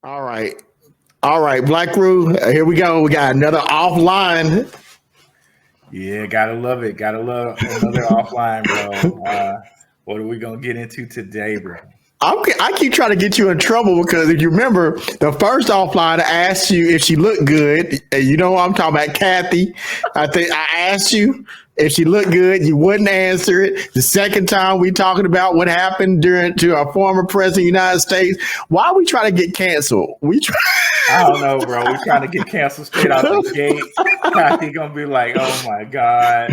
All right. All right, Black Crew, here we go. We got another offline. Yeah, gotta love it. Gotta love another offline, bro. What are we gonna get into today, bro? I keep trying to get you in trouble because if you remember, the first offline I asked you if she looked good. And you know what I'm talking about, Kathy. I think I asked you if she looked good. You wouldn't answer it. The second time we talking about what happened during to our former president of the United States. Why we try to get canceled? We try. I don't know, bro. We're trying to get canceled straight out the gate. Kathy gonna be like, "Oh my god,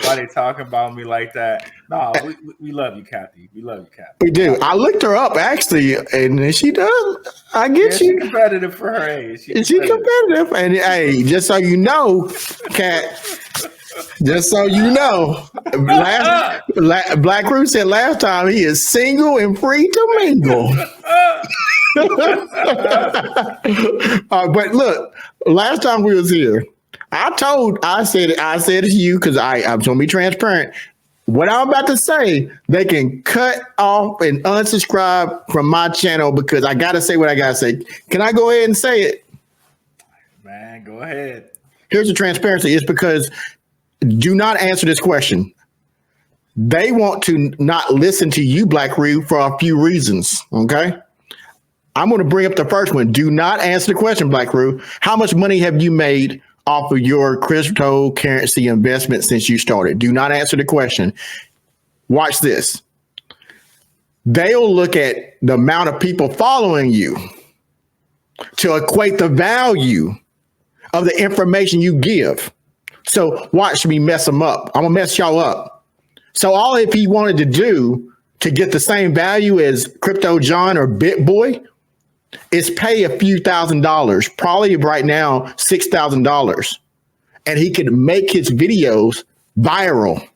why they talking about me like that?" No, we love you, Kathy. We love you, Kathy. We do. I looked her up actually, and she does. I Yeah, get she's you. competitive for her age. She's competitive, and hey, just so you know, Kat. Just so you know, Black Crew said last time he is single and free to mingle. But look, last time we was here, I said it to you because I'm gonna be transparent. What I'm about to say, they can cut off and unsubscribe from my channel because I gotta say what I gotta say. Can I go ahead and say it? Man, go ahead. Here's the transparency. It's because do not answer this question. They want to not listen to you, Black Crew, for a few reasons. Okay. I'm going to bring up the first one. Do not answer the question, Black Crew. How much money have you made off of your cryptocurrency investment since you started? Do not answer the question. Watch this. They'll look at the amount of people following you to equate the value of the information you give. So watch me mess them up. I'm gonna mess y'all up. So all if he wanted to do to get the same value as Crypto John or BitBoy is pay a few $1,000s, probably right now $6,000, and he could make his videos viral.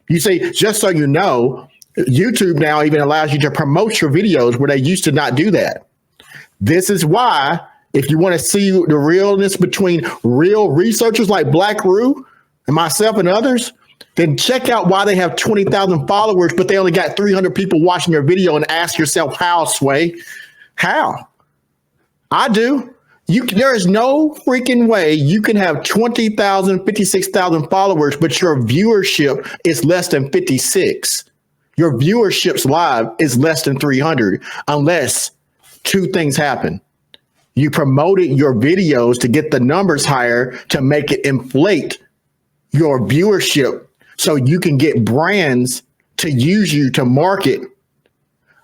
You see, just so you know, YouTube now even allows you to promote your videos where they used to not do that. This is why, if you want to see the realness between real researchers like Black Roo and myself and others, then check out why they have 20,000 followers, but they only got 300 people watching their video, and ask yourself how, Sway. How? I do. There is no freaking way you can have 20,000, 56,000 followers, but your viewership is less than 56. Your viewership's live is less than 300, unless two things happen. You promoted your videos to get the numbers higher to make it inflate your viewership so you can get brands to use you to market,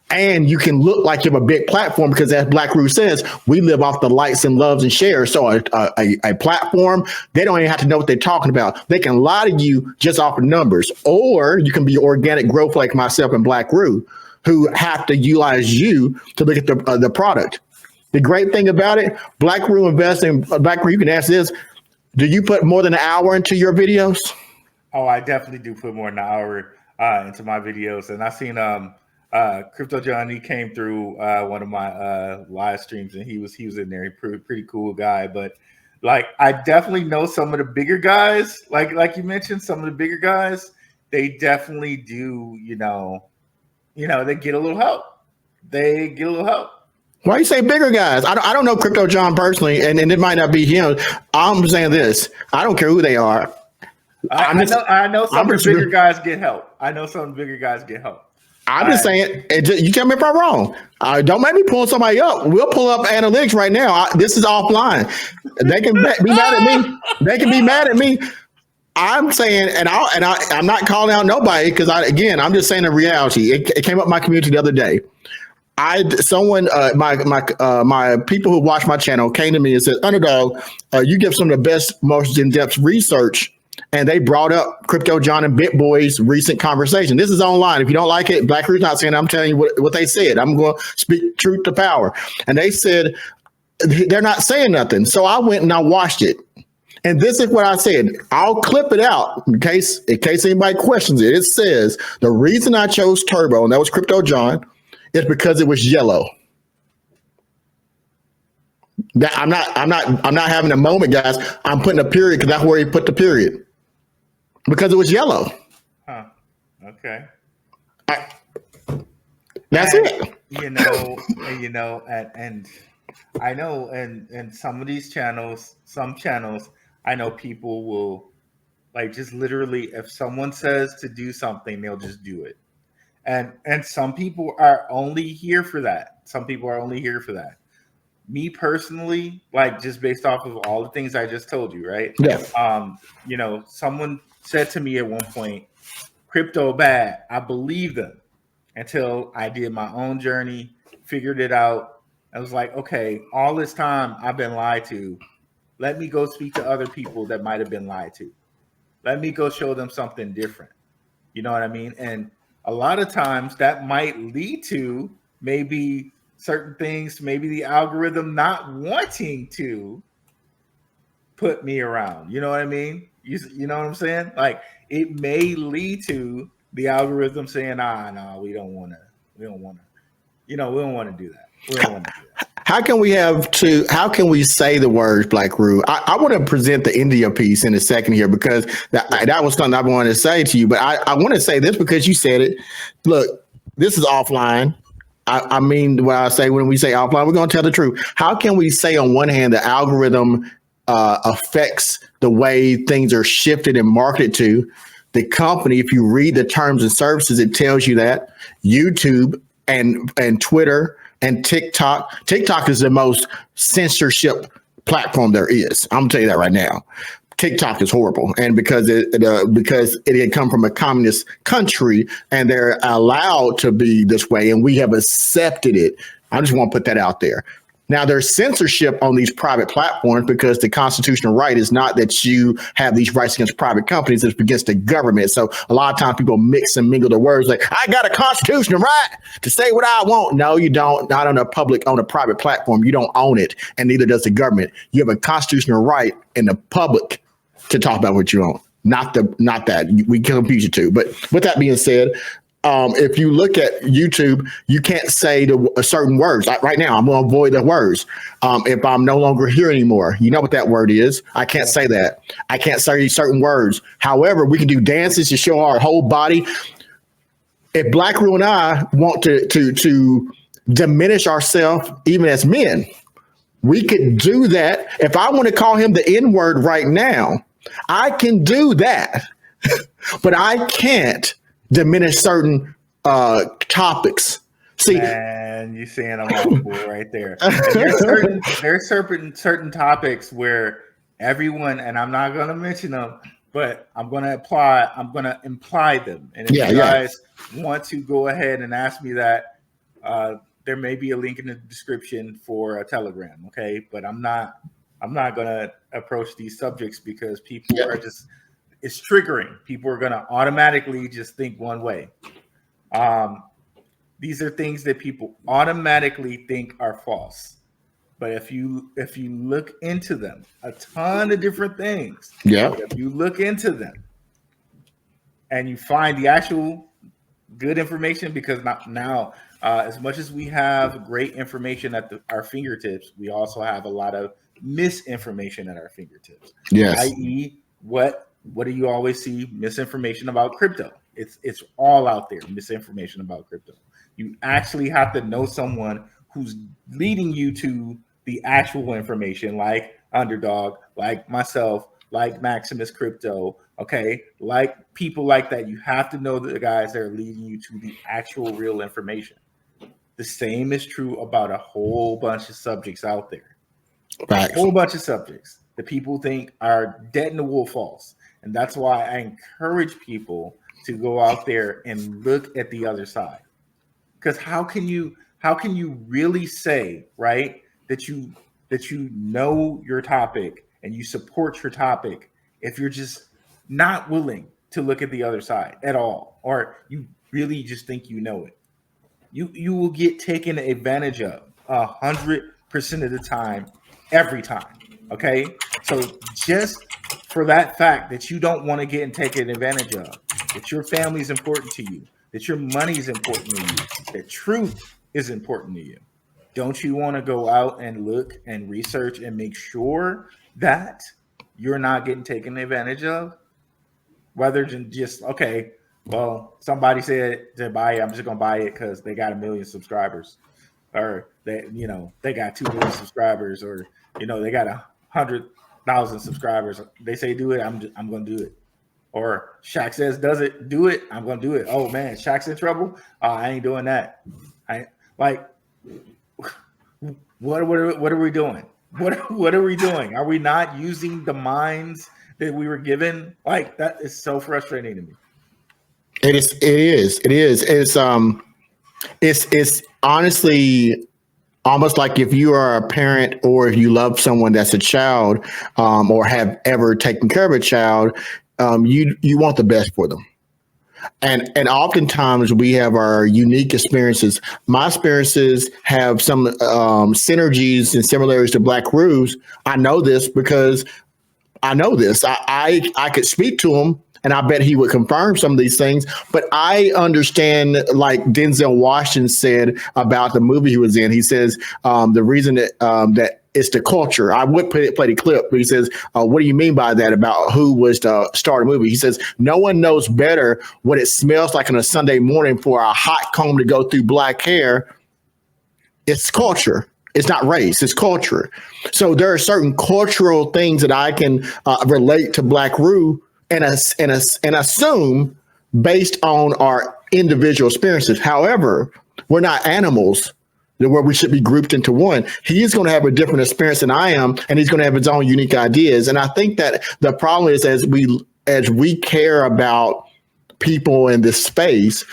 and you can look like you have a big platform because, as Black Crew says, we live off the likes and loves and shares. So a platform, they don't even have to know what they're talking about. They can lie to you just off of numbers, or you can be organic growth like myself and Black Crew, who have to utilize you to look at the product. The great thing about it, Black Crew investing, Black Crew, you can ask this: do you put more than an hour into your videos? Oh, I definitely do put more than an hour into my videos, and I seen Crypto John. He came through one of my live streams, and he was in there. Pretty cool guy, but like I definitely know some of the bigger guys, like you mentioned, some of the bigger guys, they definitely do. They get a little help. They get a little help. Why you say bigger guys? I don't know Crypto John personally, and it might not be him. I'm saying this: I don't care who they are. I know some of the bigger guys get help. I know some of the bigger guys get help. I'm just saying, you tell me if I'm wrong. Don't make me pull somebody up. We'll pull up analytics right now. This is offline. They can be mad at me. They can be mad at me. I'm saying, I'm not calling out nobody because I'm just saying the reality. It came up in my community the other day. My people who watch my channel came to me and said, Underdog, you give some of the best, most in-depth research. And they brought up Crypto John and BitBoy's recent conversation. This is online. If you don't like it, Black Crew's not saying, I'm telling you what they said. I'm going to speak truth to power. And they said they're not saying nothing. So I went and I watched it. And this is what I said. I'll clip it out in case anybody questions it. It says the reason I chose Turbo, and that was Crypto John, is because it was yellow. I'm not having a moment, guys. I'm putting a period because that's where he put the period. Because it was yellow. Huh. Okay. That's it. And I know, and some of these channels, some channels, I know people will like just literally if someone says to do something, they'll just do it. And some people are only here for that. Some people are only here for that. Me personally, like just based off of all the things I just told you, right? Yeah. Someone said to me at one point, crypto bad. I believed them until I did my own journey, figured it out. I was like, okay, all this time I've been lied to. Let me go speak to other people that might have been lied to. Let me go show them something different. You know what I mean? And a lot of times that might lead to maybe certain things, maybe the algorithm not wanting to put me around. You know what I mean? You know what I'm saying? Like it may lead to the algorithm saying, no, we don't want to, we don't want to, we don't want to do that. We don't want to do that. How can we say the words Black Rue? I want to present the India piece in a second here because that was something I wanted to say to you, but I want to say this because you said it. Look, this is offline. I mean, what I say when we say offline, we're going to tell the truth. How can we say on one hand the algorithm affects the way things are shifted and marketed to the company? If you read the terms and services, it tells you that YouTube and Twitter and TikTok is the most censorship platform there is. I'm gonna tell you that right now. TikTok is horrible, and because it had come from a communist country, and they're allowed to be this way, and we have accepted it. I just want to put that out there. Now, there's censorship on these private platforms because the constitutional right is not that you have these rights against private companies, it's against the government. So a lot of times people mix and mingle the words like, I got a constitutional right to say what I want. No, you don't. Not on a private platform. You don't own it, and neither does the government. You have a constitutional right in the public to talk about what you own. Not that. We can confuse you two. But with that being said, if you look at YouTube, you can't say certain words. Right now, I'm going to avoid the words. If I'm no longer here anymore, you know what that word is. I can't say that. I can't say certain words. However, we can do dances to show our whole body. If Black Rue and I want to diminish ourselves, even as men, we could do that. If I want to call him the N-word right now, I can do that. But I can't diminish certain topics. See, man, you saying I'm all cool right there. There's certain topics where everyone, and I'm not going to mention them, but I'm going to imply them. And if you guys want to go ahead and ask me that, there may be a link in the description for a Telegram. Okay, but I'm not going to approach these subjects because people are just. It's triggering. People are going to automatically just think one way. These are things that people automatically think are false. But if you look into them, a ton of different things. Yeah. If you look into them and you find the actual good information, because now as much as we have great information at our fingertips, we also have a lot of misinformation at our fingertips. Yes. I.e., what do you always see? Misinformation about crypto. It's all out there. Misinformation about crypto. You actually have to know someone who's leading you to the actual information, like Underdog, like myself, like Maximus Crypto. Okay, like people like that. You have to know the guys that are leading you to the actual real information. The same is true about a whole bunch of subjects out there. Right. A whole bunch of subjects that people think are dead in the wool false. And that's why I encourage people to go out there and look at the other side. Because how can you really say, right, that you know your topic and you support your topic if you're just not willing to look at the other side at all, or you really just think you know it? You will get taken advantage of 100% of the time, every time. Okay, so just for that fact that you don't want to get taken advantage of, that your family is important to you, that your money is important to you, that truth is important to you, don't you want to go out and look and research and make sure that you're not getting taken advantage of? Rather than just, okay, well, somebody said to buy it, I'm just going to buy it because they got 1 million subscribers. or they got 2 million subscribers, or they got 100,000 subscribers. They say do it, I'm gonna do it. Or Shaq says does it, do it, I'm gonna do it. Oh man, Shaq's in trouble. I ain't doing that. I like what are we doing? What are we doing? Are we not using the minds that we were given? Like, that is so frustrating to me. It is. It's honestly almost like if you are a parent or if you love someone that's a child, or have ever taken care of a child, you want the best for them. And oftentimes we have our unique experiences. My experiences have some synergies and similarities to Black Roo's. I know this because I know this. I could speak to him, and I bet he would confirm some of these things. But I understand, like Denzel Washington said about the movie he was in. He says the reason that it's the culture. I would play the clip, but he says, what do you mean by that about who was to start a movie? He says, no one knows better what it smells like on a Sunday morning for a hot comb to go through black hair. It's culture. It's not race, it's culture. So there are certain cultural things that I can relate to Black Roo and assume based on our individual experiences. However, we're not animals where we should be grouped into one. He is going to have a different experience than I am, and he's going to have his own unique ideas. And I think that the problem is as we care about people in this space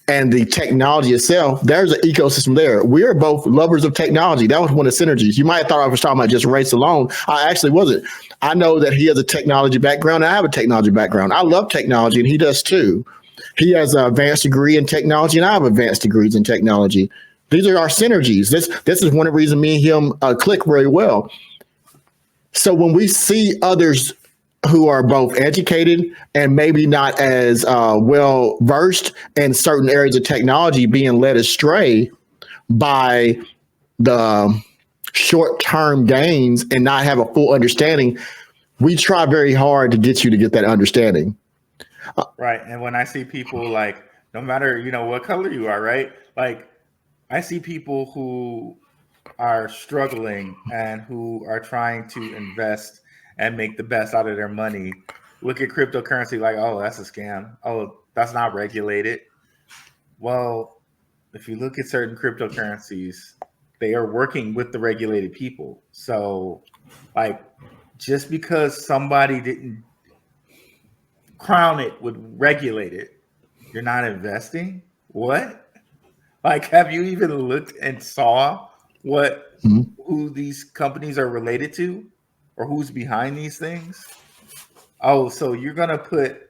and the technology itself, there's an ecosystem there. We're both lovers of technology. That was one of the synergies. You might have thought I was talking about just race alone. I actually wasn't. I know that he has a technology background, and I have a technology background. I love technology, and he does too. He has an advanced degree in technology, and I have advanced degrees in technology. These are our synergies. This is one of the reasons me and him click very well. So when we see others who are both educated and maybe not as well versed in certain areas of technology being led astray by the short-term gains and not have a full understanding, we try very hard to get you to get that understanding. Right. And when I see people, like, no matter, what color you are, right? Like, I see people who are struggling and who are trying to invest and make the best out of their money. Look at cryptocurrency like, oh, that's a scam. Oh, that's not regulated. Well, if you look at certain cryptocurrencies, they are working with the regulated people. So, like, just because somebody didn't crown it with regulated, you're not investing? What? Like, have you even looked and saw who these companies are related to or who's behind these things? Oh, so you're going to put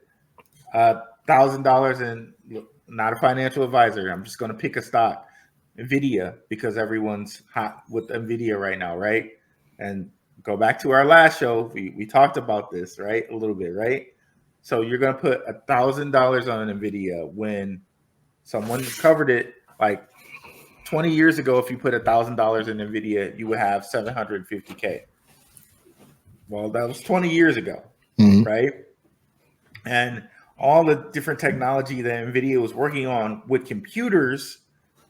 $1,000 in, not a financial advisor. I'm just going to pick a stock, NVIDIA, because everyone's hot with NVIDIA right now, right? And go back to our last show. We talked about this, right? A little bit, right? So you're going to put $1,000 on NVIDIA when someone covered it. Like 20 years ago, if you put $1,000 in NVIDIA, you would have $750K. Well, that was 20 years ago, right? And all the different technology that NVIDIA was working on with computers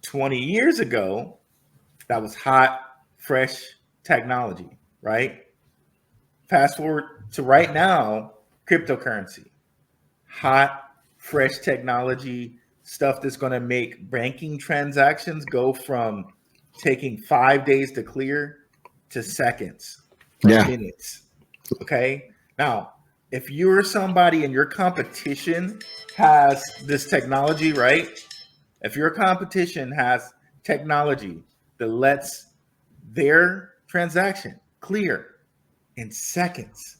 20 years ago, that was hot, fresh technology, right? Fast forward to right now, cryptocurrency, hot, fresh technology, stuff that's going to make banking transactions go from taking 5 days to clear to seconds or minutes. Okay. Now, if you're somebody and your competition has this technology, right? If your competition has technology that lets their transaction clear in seconds,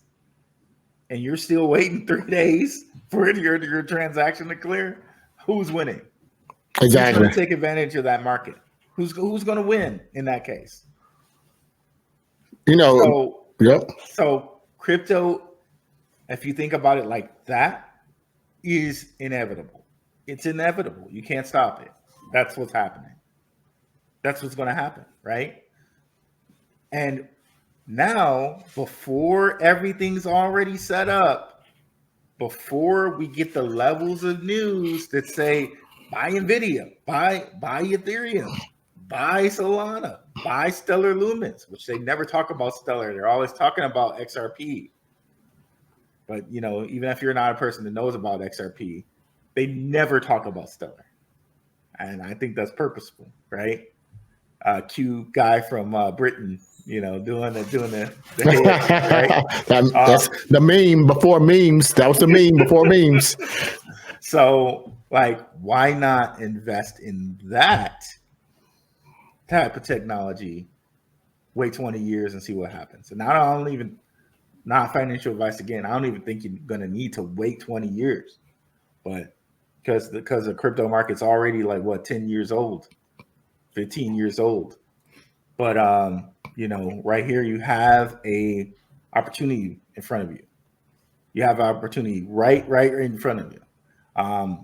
and you're still waiting 3 days for your transaction to clear, who's winning? Exactly. Who's going to take advantage of that market? Who's going to win in that case? So crypto, if you think about it like that, is inevitable. It's inevitable. You can't stop it. That's what's happening. That's what's going to happen, right? And now, before everything's already set up, before we get the levels of news that say, buy NVIDIA, buy Ethereum, buy Solana, buy Stellar Lumens, which they never talk about Stellar. They're always talking about XRP. But, you know, even if you're not a person that knows about XRP, they never talk about Stellar. And I think that's purposeful, right? Q guy from Britain, you know, doing the head, right? That's the meme before memes. That was the meme before memes. So, like, why not invest in that type of technology? Wait 20 years and see what happens. And I don't even, not financial advice again, I don't even think you're going to need to wait 20 years. But because the crypto market's already like, what, 10 years old, 15 years old. But, you know, right here, you have a opportunity in front of you. You have an opportunity right in front of you. I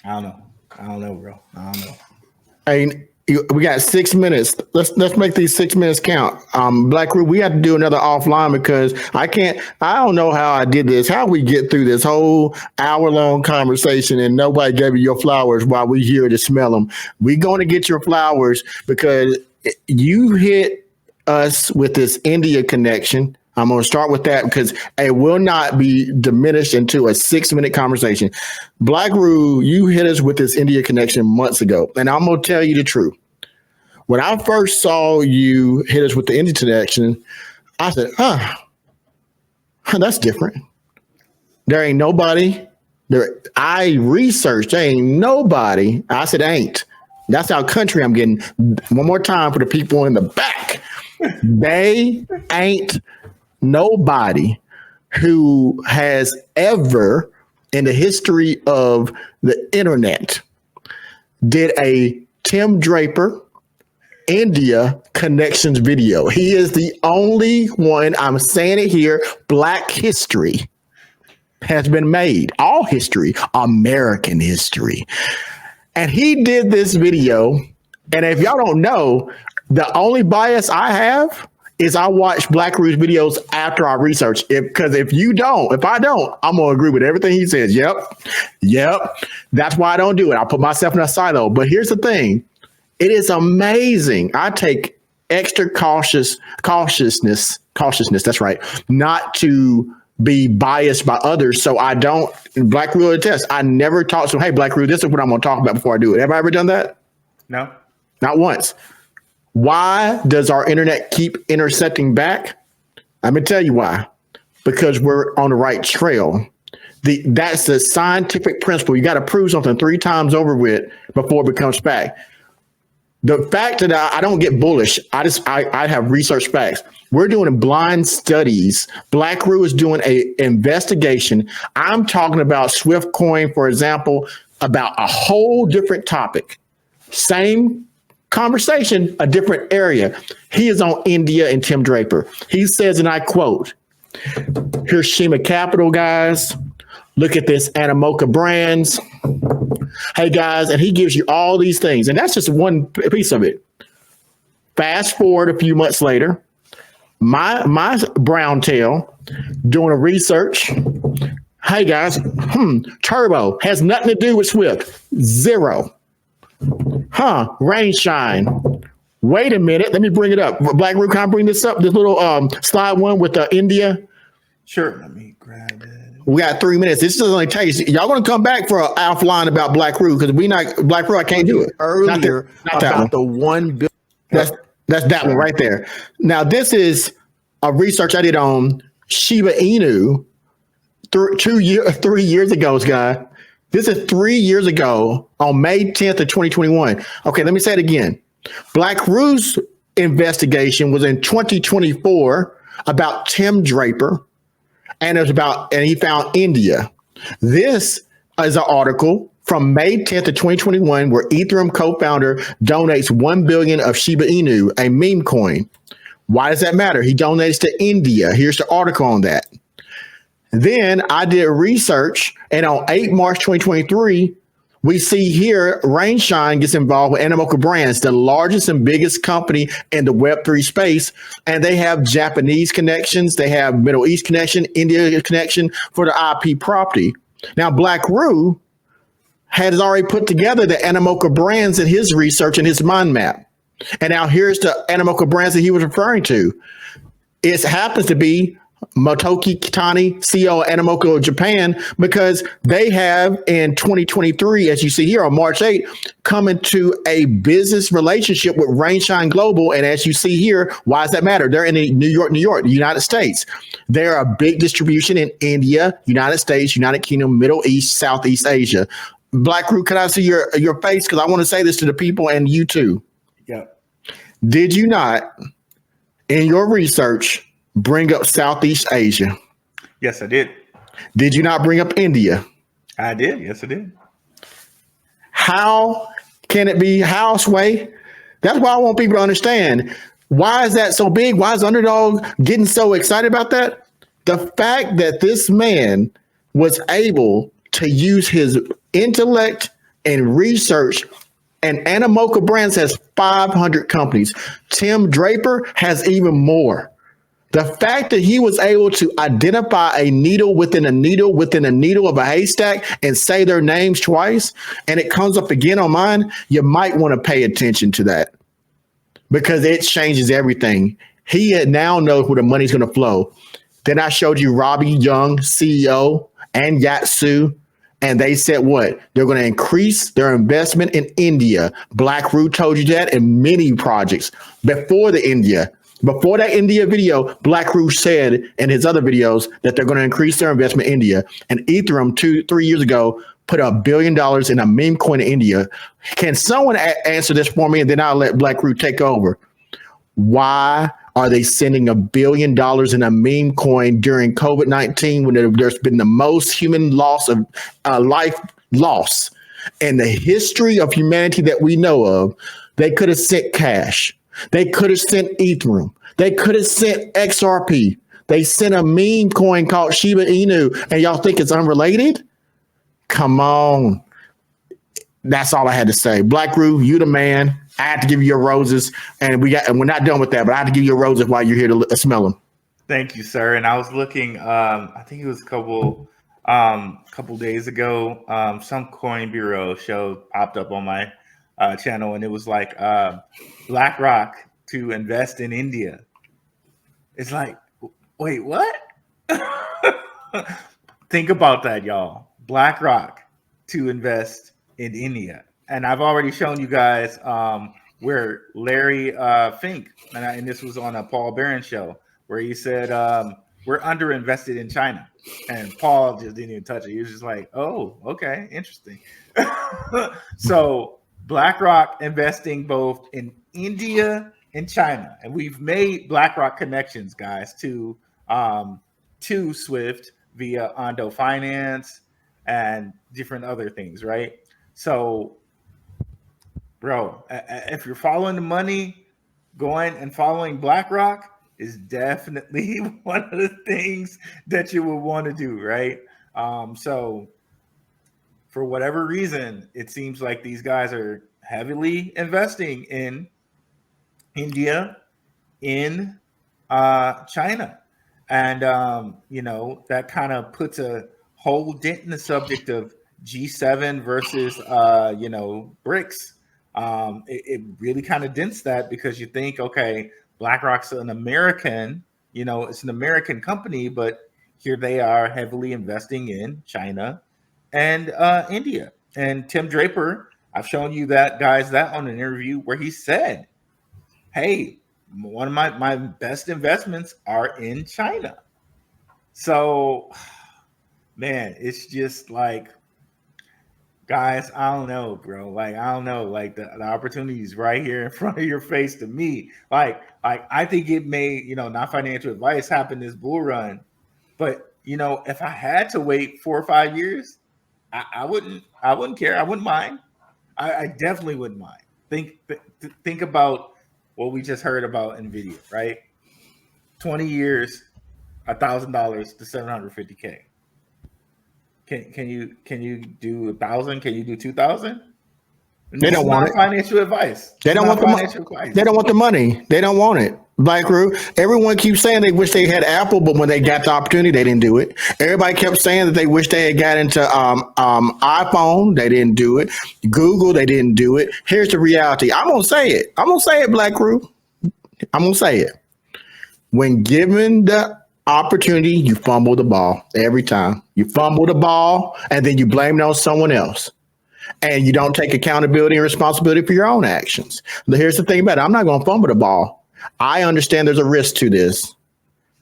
don't know, bro. I don't know. Hey, we got 6 minutes. Let's make these 6 minutes count. Black Root, we have to do another offline because I don't know how I did this. How we get through this whole hour-long conversation and nobody gave you your flowers while we here to smell them. We're going to get your flowers because you hit us with this India connection. I'm going to start with that because it will not be diminished into a 6-minute conversation. Black Root, you hit us with this India connection months ago, and I'm going to tell you the truth. When I first saw you hit us with the India connection, I said, that's different. There ain't nobody. I researched, there ain't nobody. I said, ain't. That's our country I'm getting. One more time for the people in the back. They ain't nobody who has ever in the history of the internet did a Tim Draper India connections video. He is the only one, I'm saying it here, Black history has been made. All history, American history. And he did this video. And if y'all don't know, the only bias I have is I watch Black Root's videos after I research it. Because if I don't, I'm going to agree with everything he says. Yep. That's why I don't do it. I put myself in a silo. But here's the thing. It is amazing. I take extra cautiousness. That's right. Not to be biased by others. So I don't, Black Root attest, I never talk to, hey, Black Root, this is what I'm going to talk about before I do it. Have I ever done that? No. Not once. Why does our internet keep intersecting back? I'm going to tell you why. Because we're on the right trail. That's the scientific principle. You got to prove something 3 times over with before it becomes fact. The fact that I don't get bullish, I have research facts. We're doing blind studies. Black Root is doing an investigation. I'm talking about Swift Coin, for example, about a whole different topic. Same conversation, a different area. He is on India and Tim Draper. He says, and I quote, here's Shima Capital, guys. Look at this Animoca Brands. Hey, guys, and he gives you all these things. And that's just one piece of it. Fast forward a few months later, my brown tail doing a research. Hey, guys, Turbo has nothing to do with Swift. 0. Rain Shine. Wait a minute. Let me bring it up. Black Root, can I bring this up? This little slide one with India. Sure. Let me grab it. We got 3 minutes. This doesn't only take. Y'all going to come back for an offline about Black Root because Black Root. I can't do it earlier. Not about the 1 billion. That's that one right there. Now this is a research I did on Shiba Inu 3 years ago, guys. This is 3 years ago on May 10th of 2021. Okay, let me say it again. Black Root's investigation was in 2024 about Tim Draper. And he found India. This is an article from May 10th of 2021 where Ethereum co-founder donates 1 billion of Shiba Inu, a meme coin. Why does that matter? He donates to India. Here's the article on that. Then I did research, and on 8 March 2023, we see here Rainshine gets involved with Animoca Brands, the largest and biggest company in the Web3 space. And they have Japanese connections. They have Middle East connection, India connection for the IP property. Now, Black Root has already put together the Animoca Brands in his research and his mind map. And now here's the Animoca Brands that he was referring to. It happens to be Motoki Kitani, CEO of Animoca Japan, because they have in 2023, as you see here on March 8th, come into a business relationship with Rainshine Global. And as you see here, why does that matter? They're in New York, the United States. They're a big distribution in India, United States, United Kingdom, Middle East, Southeast Asia. Black Root, can I see your face? Because I want to say this to the people and you too. Yep. Did you not, in your research, bring up Southeast Asia? Yes, I did. Did you not bring up India? I did. Yes, I did. How can it be Houseway? That's why I want people to understand. Why is that so big? Why is Underdog getting so excited about that? The fact that this man was able to use his intellect and research, and Animoca Brands has 500 companies. Tim Draper has even more. The fact that he was able to identify a needle within a needle within a needle of a haystack and say their names twice, and it comes up again on mine, you might want to pay attention to that because it changes everything. He now knows where the money's going to flow. Then I showed you Robbie Young, CEO, and Yatsu, and they said what? They're going to increase their investment in India. Black Root told you that in many projects before that India video, Black Root said in his other videos that they're going to increase their investment in India. And Ethereum 2-3 years ago put $1 billion in a meme coin in India. Can someone answer this for me? And then I'll let Black Root take over. Why are they sending $1 billion in a meme coin during COVID-19 when there's been the most human loss of life loss in the history of humanity that we know of? They could have sent cash. They could have sent Ethereum. They could have sent XRP. They sent a meme coin called Shiba Inu, and y'all think it's unrelated? Come on. That's all I had to say. Black Root, you the man. I had to give you your roses, and we're not done with that, but I had to give you your roses while you're here to smell them. Thank you, sir. And I was looking, I think it was a couple days ago, some Coin Bureau show popped up on my channel, and it was like BlackRock to invest in India. It's like, wait, what? Think about that, y'all. BlackRock to invest in India. And I've already shown you guys where Larry Fink, and this was on a Paul Barron show, where he said, we're underinvested in China. And Paul just didn't even touch it. He was just like, oh, okay, interesting. So BlackRock investing both in India and China. And we've made BlackRock connections, guys, to Swift via Ondo Finance and different other things, right? So, bro, if you're following the money, going and following BlackRock is definitely one of the things that you would want to do, right? So for whatever reason, it seems like these guys are heavily investing in India, in China. And, that kind of puts a whole dent in the subject of G7 versus, BRICS. It really kind of dents that because you think, okay, BlackRock's an American, it's an American company, but here they are heavily investing in China and India. And Tim Draper, I've shown you that on an interview where he said, hey, one of my best investments are in China. So, man, it's just like, guys, I don't know, bro. Like, I don't know. Like, the opportunities right here in front of your face to me. Like I think it may, not financial advice, happen this bull run. But, if I had to wait 4 or 5 years, I wouldn't care. I wouldn't mind. I definitely wouldn't mind. Think about what we just heard about NVIDIA, right? 20 years, $1,000 to $750K. Can you do 1,000? Can you do 2,000? They don't want it. Financial advice. They don't want the money. They don't want the money. They don't want it. Black Roo. Everyone keeps saying they wish they had Apple, but when they got the opportunity, they didn't do it. Everybody kept saying that they wish they had got into iPhone, they didn't do it. Google, they didn't do it. Here's the reality. I'm gonna say it. I'm gonna say it, Black Roo. I'm gonna say it. When given the opportunity, you fumble the ball every time. You fumble the ball, and then you blame it on someone else. And you don't take accountability and responsibility for your own actions. But here's the thing about it. I'm not going to fumble the ball. I understand there's a risk to this.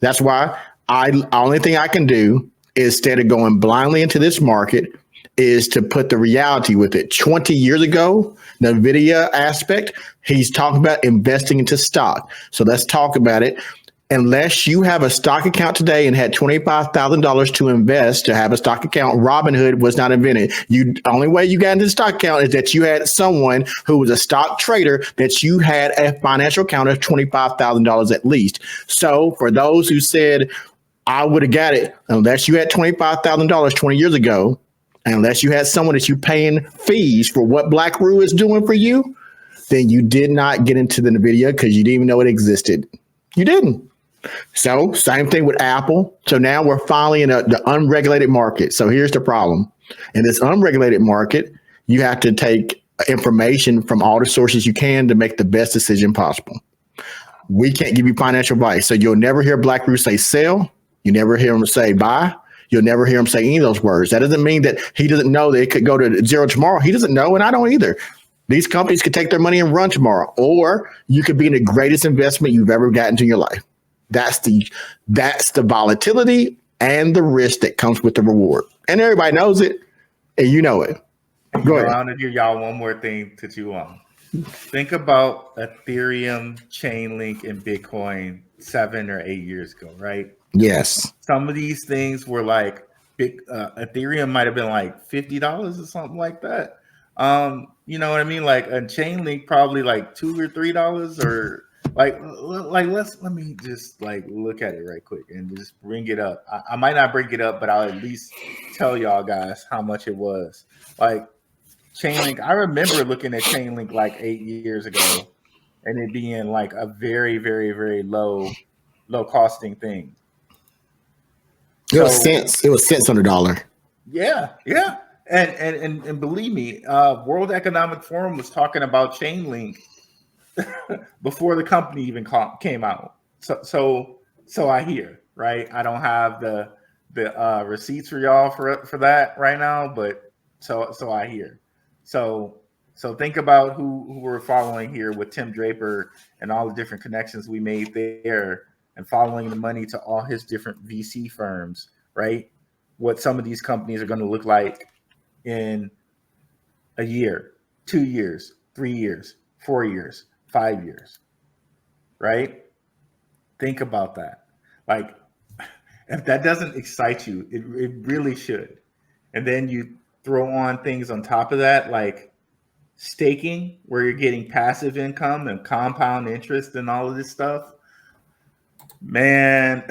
That's why only thing I can do is, instead of going blindly into this market, is to put the reality with it. 20 years ago, the NVIDIA aspect, he's talking about investing into stock. So let's talk about it. Unless you have a stock account today and had $25,000 to invest to have a stock account, Robinhood was not invented. The only way you got into the stock account is that you had someone who was a stock trader, that you had a financial account of $25,000 at least. So for those who said, I would have got it, unless you had $25,000 20 years ago, unless you had someone that you paying fees for what Black Roo is doing for you, then you did not get into the NVIDIA because you didn't even know it existed. You didn't. So same thing with Apple. So now we're finally in the unregulated market. So here's the problem. In this unregulated market, you have to take information from all the sources you can to make the best decision possible. We can't give you financial advice. So you'll never hear Black Roo say sell. You never hear him say buy. You'll never hear him say any of those words. That doesn't mean that he doesn't know that it could go to zero tomorrow. He doesn't know, and I don't either. These companies could take their money and run tomorrow, or you could be in the greatest investment you've ever gotten to in your life. That's the volatility and the risk that comes with the reward. And everybody knows it, and you know it. Go ahead. I want to give y'all one more thing to chew on. Think about Ethereum, Chainlink, and Bitcoin 7 or 8 years ago, right? Yes. Some of these things were like Ethereum might have been like $50 or something like that. You know what I mean? Like a Chainlink probably like $2 or $3 or like let me just like look at it right quick and just bring it up. I might not bring it up, but I'll at least tell y'all guys how much it was. Like Chainlink, I remember looking at Chainlink like 8 years ago and it being like a very, very, very low costing thing. It was cents. It was cents on the dollar. Yeah. And believe me, World Economic Forum was talking about Chainlink before the company even came out. So I hear, right? I don't have the receipts for y'all for that right now, but so I hear. So think about who we're following here with Tim Draper and all the different connections we made there, and following the money to all his different VC firms, right? What some of these companies are going to look like in a year, 2 years, 3 years, 4 years, 5 years, right? Think about that. Like, if that doesn't excite you, it really should. And then you throw on things on top of that, like staking, where you're getting passive income and compound interest and all of this stuff. Man,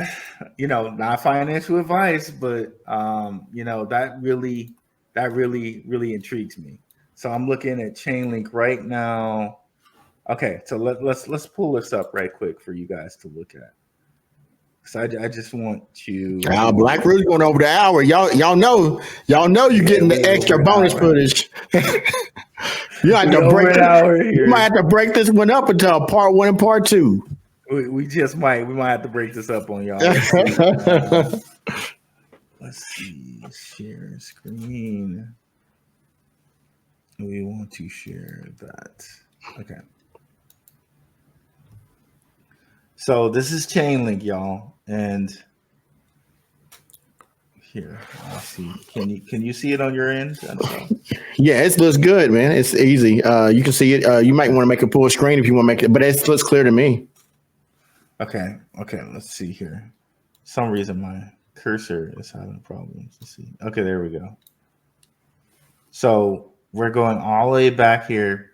not financial advice, but that really intrigues me. So I'm looking at Chainlink right now. Okay, so let's pull this up right quick for you guys to look at. So I just want to. Black Roo's going over the hour. Y'all know you're getting the extra bonus footage. You might have to break this one up into part 1 and part 2. We might have to break this up on y'all. Let's see. Share screen. We want to share that. Okay. So this is Chainlink, y'all, and here, let's see. Can you see it on your end? Yeah, it looks good, man. It's easy. You can see it. You might want to make a full screen if you want to make it, but it looks clear to me. Okay. Let's see here. For some reason my cursor is having problems. Let's see. Okay, there we go. So we're going all the way back here.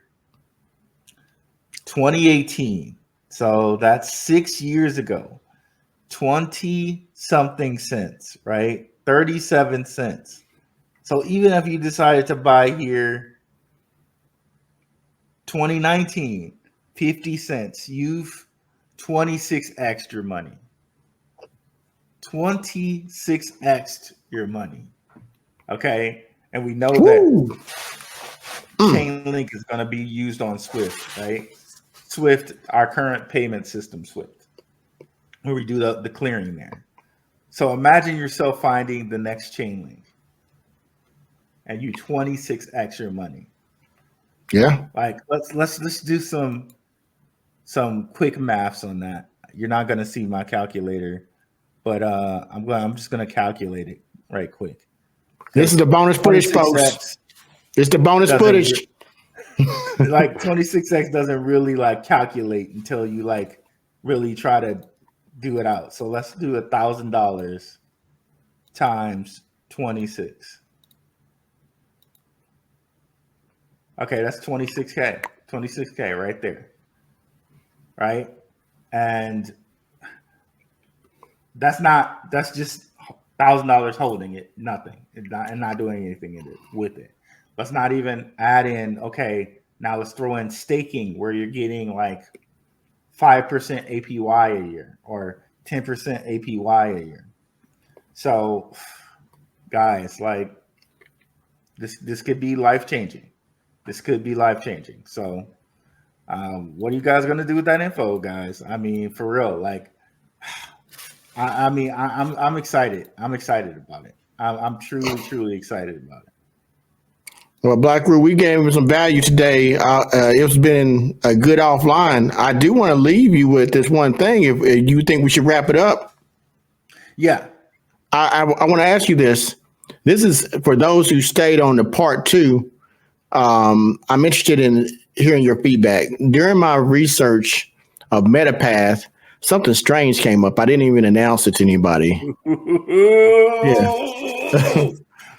2018. So that's 6 years ago. 20 something cents, right? 37 cents. So even if you decided to buy here 2019, 50 cents, you've 26x your money. 26x your money. Okay. And we know that Chainlink is going to be used on Swift, right? Swift, our current payment system, Swift, where we do the clearing there. So imagine yourself finding the next Chainlink and you 26x your money. Yeah. Like let's do some quick maths on that. You're not going to see my calculator, but I'm just going to calculate it right quick. This is the bonus footage, folks. It's the bonus footage. Like 26x doesn't really like calculate until you like really try to do it out. So let's do $1,000 times 26. Okay, that's 26K. 26K right there. Right? And that's just $1,000 holding it, nothing, and not doing anything with it. Let's not even add in, okay, now let's throw in staking where you're getting like 5% APY a year or 10% APY a year. So guys, like this could be life-changing. This could be life-changing. So what are you guys going to do with that info, guys? I mean, for real, like, I'm excited. I'm excited about it. I'm truly excited about it. Well, Black Roo, we gave him some value today. It's been a good offline. I do want to leave you with this one thing. If you think we should wrap it up. Yeah. I want to ask you this. This is for those who stayed on the part 2. I'm interested in hearing your feedback. During my research of MetaPath, something strange came up. I didn't even announce it to anybody. Yeah.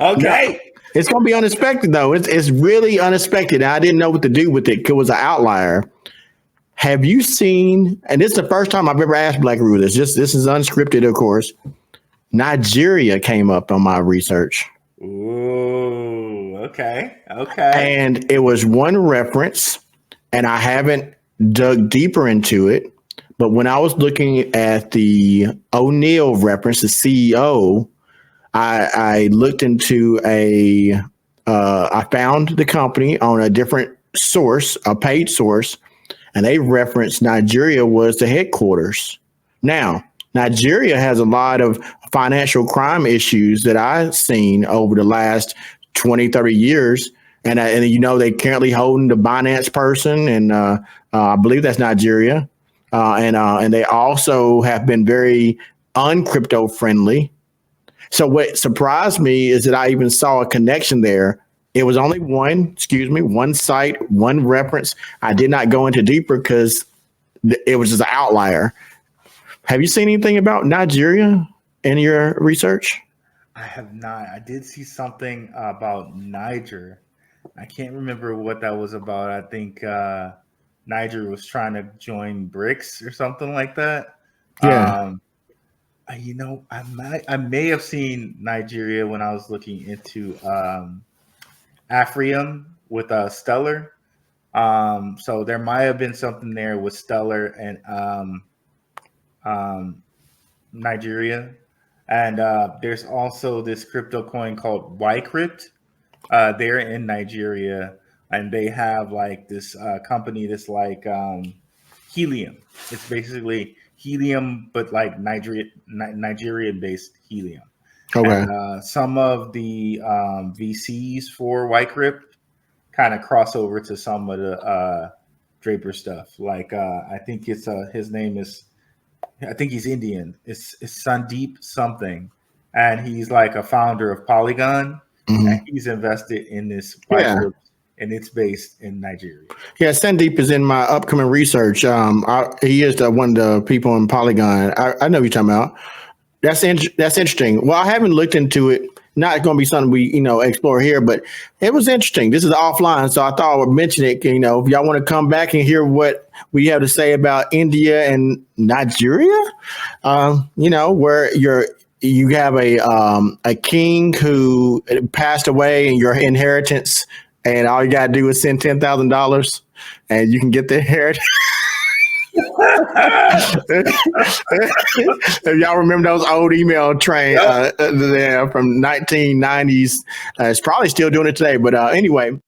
Okay. It's going to be unexpected, though. It's really unexpected. I didn't know what to do with it. It was an outlier. Have you seen, and this is the first time I've ever asked Black Roo this. This is unscripted, of course. Nigeria came up on my research. Ooh, okay. And it was one reference, and I haven't dug deeper into it. But when I was looking at the O'Neill reference, the CEO, I looked into I found the company on a different source, a paid source, and they referenced Nigeria was the headquarters. Now, Nigeria has a lot of financial crime issues that I've seen over the last 20, 30 years. And you know, they currently holding the Binance person, and I believe that's Nigeria. And they also have been very uncrypto friendly. So what surprised me is that I even saw a connection there. It was only one site, one reference. I did not go into deeper because it was just an outlier. Have you seen anything about Nigeria in your research? I have not. I did see something about Niger. I can't remember what that was about. I think Niger was trying to join BRICS or something like that. Yeah. You know, I may have seen Nigeria when I was looking into Afrium with Stellar. So there might have been something there with Stellar and Nigeria. And there's also this crypto coin called Ycrypt. They're in Nigeria, and they have like this company that's like Helium. It's basically Helium, but like Nigerian-based Helium. Okay. And some of the VCs for Ycrypt kind of cross over to some of the Draper stuff. Like I think it's his name is, I think he's Indian. It's Sandeep something, and he's like a founder of Polygon, and he's invested in this Ycrypt. And it's based in Nigeria. Yeah, Sandeep is in my upcoming research. He is one of the people in Polygon. I know what you're talking about. That's interesting. Well, I haven't looked into it. Not going to be something we explore here, but it was interesting. This is offline, so I thought I would mention it. If y'all want to come back and hear what we have to say about India and Nigeria, where you have a king who passed away and your inheritance. And all you got to do is send $10,000 and you can get the inheritance. If y'all remember those old email train there from 1990s, it's probably still doing it today. But anyway.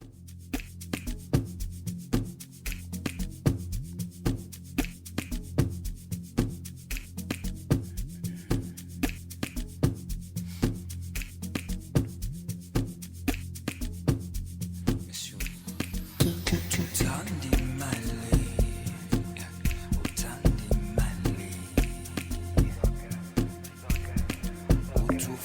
Too